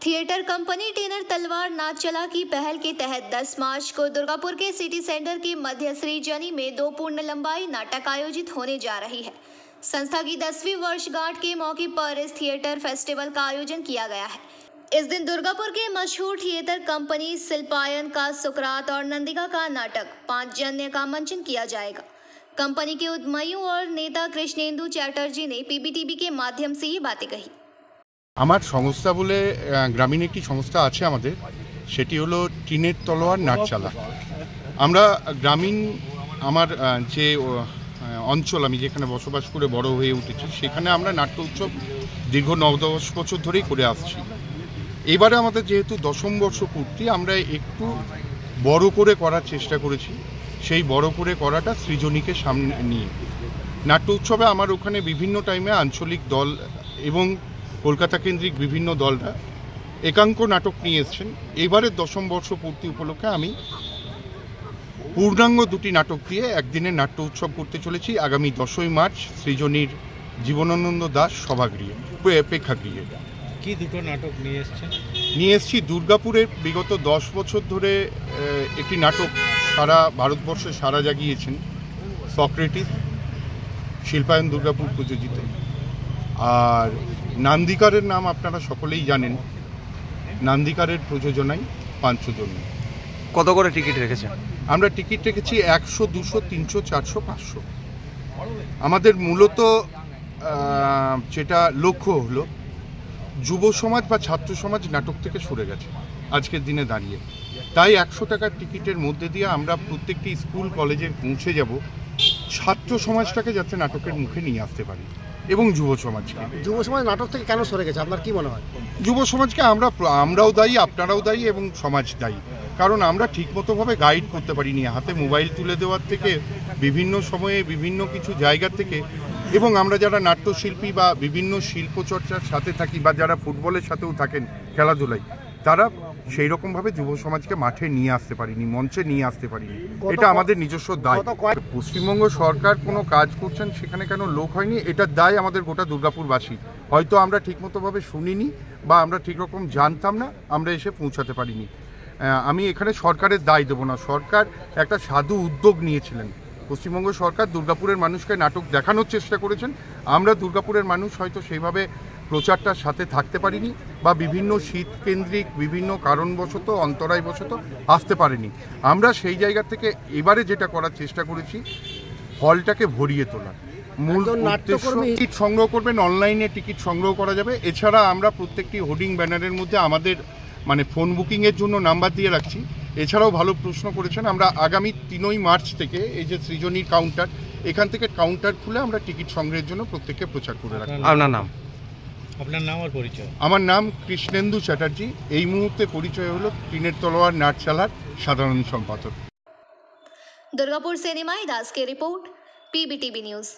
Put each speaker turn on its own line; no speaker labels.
Theatre company tenor तलवार नाचचला की पहल के तहत 10 मार्च को दुर्गापुर के सिटी सेंटर के मध्य सृजनी में 2 पूर्ण लंबाई नाटक आयोजित होने जा रही है। संस्था की 10वीं वर्षगांठ के मौके पर इस थिएटर फेस्टिवल का आयोजन किया गया है। इस दिन दुर्गापुर के मशहूर थिएटर कंपनी शिल्पायन का सुकरात और नंदिका का नाटक 5 जन्य का मंचन किया जाएगा। कंपनी के उद्यमियों और नेता कृष्णेंदु चैटर्जी ने पीबीटीवी के माध्यम से ये बातें कही।
আমার সংস্থা বলে গ্রামীণ একটি সংস্থা আছে আমাদের, সেটি হলো টিনের তলোয়ার নাটচালা। আমরা গ্রামীণ আমার যে অঞ্চল আমি যেখানে বসবাস করে বড় হয়ে উঠেছি সেখানে আমরা নাট্য উৎসব দীর্ঘ 9-10 বছর ধরেই করে আসছি। এবারে আমাদের যেহেতু 10ম বর্ষ পূর্তি, আমরা একটু বড় করে করার চেষ্টা করেছি। সেই বড় করে করাটা সৃজনীকে সামনে নিয়ে নাট্য উৎসবে আমার ওখানে বিভিন্ন টাইমে আঞ্চলিক দল এবং কলকাতা কেন্দ্রিক বিভিন্ন দলরা একাঙ্ক নাটক নিয়ে এসছেন। এবারের 10ম বর্ষ পূর্তি উপলক্ষে আমি পূর্ণাঙ্গ 2টি নাটক দিয়ে একদিনের নাট্য উৎসব করতে চলেছি আগামী 10ই মার্চ সৃজনীর জীবনানন্দ দাস সভাগৃহে প্রেক্ষাগৃহে।
কি দুটো নাটক
নিয়ে এসছি দুর্গাপুরের বিগত 10 বছর ধরে একটি নাটক সারা ভারতবর্ষে সারা জাগিয়েছেন সক্রেটিস, শিল্পায়ন দুর্গাপুর প্রযোজিত। আর নান্দিকারের নাম আপনারা সকলেই জানেন, নান্দিকারের প্রযোজনায় পাঞ্চজন্য।
কত করে টিকিট রেখেছেন?
আমরা টিকিট রেখেছি 100, 200, 300, 400, 500। আমাদের মূলত যেটা লক্ষ্য হলো যুব সমাজ বা ছাত্র সমাজ নাটক থেকে সরে গেছে আজকের দিনে দাঁড়িয়ে। তাই 100 টাকার টিকিটের মধ্যে দিয়ে আমরা প্রত্যেকটি স্কুল কলেজে পৌঁছে যাব ছাত্র সমাজটাকে যাতে নাটকের মুখে নিয়ে আসতে পারি এবং যুব সমাজকে।
যুব সমাজ নাটক থেকে কেন সরে গেছে আপনার কি মনে হয়?
যুব সমাজকে আমরাও দায়ী, আপনারাও দায়ী এবং সমাজ দায়ী। কারণ আমরা ঠিকমতোভাবে গাইড করতে পারিনি। হাতে মোবাইল তুলে দেওয়ার থেকে বিভিন্ন সময়ে বিভিন্ন কিছু জায়গা থেকে, এবং আমরা যারা নাট্যশিল্পী বা বিভিন্ন শিল্পচর্চার সাথে থাকি বা যারা ফুটবলের সাথেও থাকেন খেলাধুলায়, তারা সেই রকমভাবে যুব সমাজকে মাঠে নিয়ে আসতে পারিনি, মঞ্চে নিয়ে আসতে পারিনি। এটা আমাদের নিজস্ব দায়। পশ্চিমবঙ্গ সরকার কোনো কাজ করছেন সেখানে কেন লোক হয়নি, এটার দায় আমাদের গোটা দুর্গাপুরবাসী। হয়তো আমরা ঠিকমতোভাবে শুনিনি বা আমরা ঠিক রকম জানতাম না, আমরা এসে পৌঁছাতে পারিনি। আমি এখানে সরকারের দায় দেবো না। সরকার একটা সাধু উদ্যোগ নিয়েছিলেন। পশ্চিমবঙ্গ সরকার দুর্গাপুরের মানুষকে নাটক দেখানোর চেষ্টা করেছেন। আমরা দুর্গাপুরের মানুষ হয়তো সেইভাবে প্রচারটার সাথে থাকতে পারিনি বা বিভিন্ন শীতকেন্দ্রিক বিভিন্ন কারণবশত অন্তরায়বশত আসতে পারিনি। আমরা সেই জায়গা থেকে এবারে যেটা করার চেষ্টা করেছি হলটাকে ভরিয়ে তোলা। মূল উদ্দেশ্য টিকিট সংগ্রহ করবেন, অনলাইনে টিকিট সংগ্রহ করা যাবে। এছাড়া আমরা প্রত্যেকটি হোর্ডিং ব্যানারের মধ্যে আমাদের ফোন বুকিংয়ের জন্য নাম্বার দিয়ে রাখছি। এছাড়াও ভালো প্রশ্ন করেছেন, আমরা আগামী 3ই মার্চ থেকে এই যে সৃজনীর কাউন্টার, এখান থেকে কাউন্টার খুলে আমরা টিকিট সংগ্রহের জন্য প্রত্যেককে প্রচার করে রাখি।
আপনার নাম? আপনার নাম আর পরিচয়?
আমার নাম কৃষ্ণেন্দু চ্যাটার্জি। এই মুহূর্তে পরিচয় হলো টিনের তলোয়ার নাটচালার সাধারণ সম্পাদক।
दुर्गापुर से निमाई दास की रिपोर्ट, पीबीटीवी न्यूज़।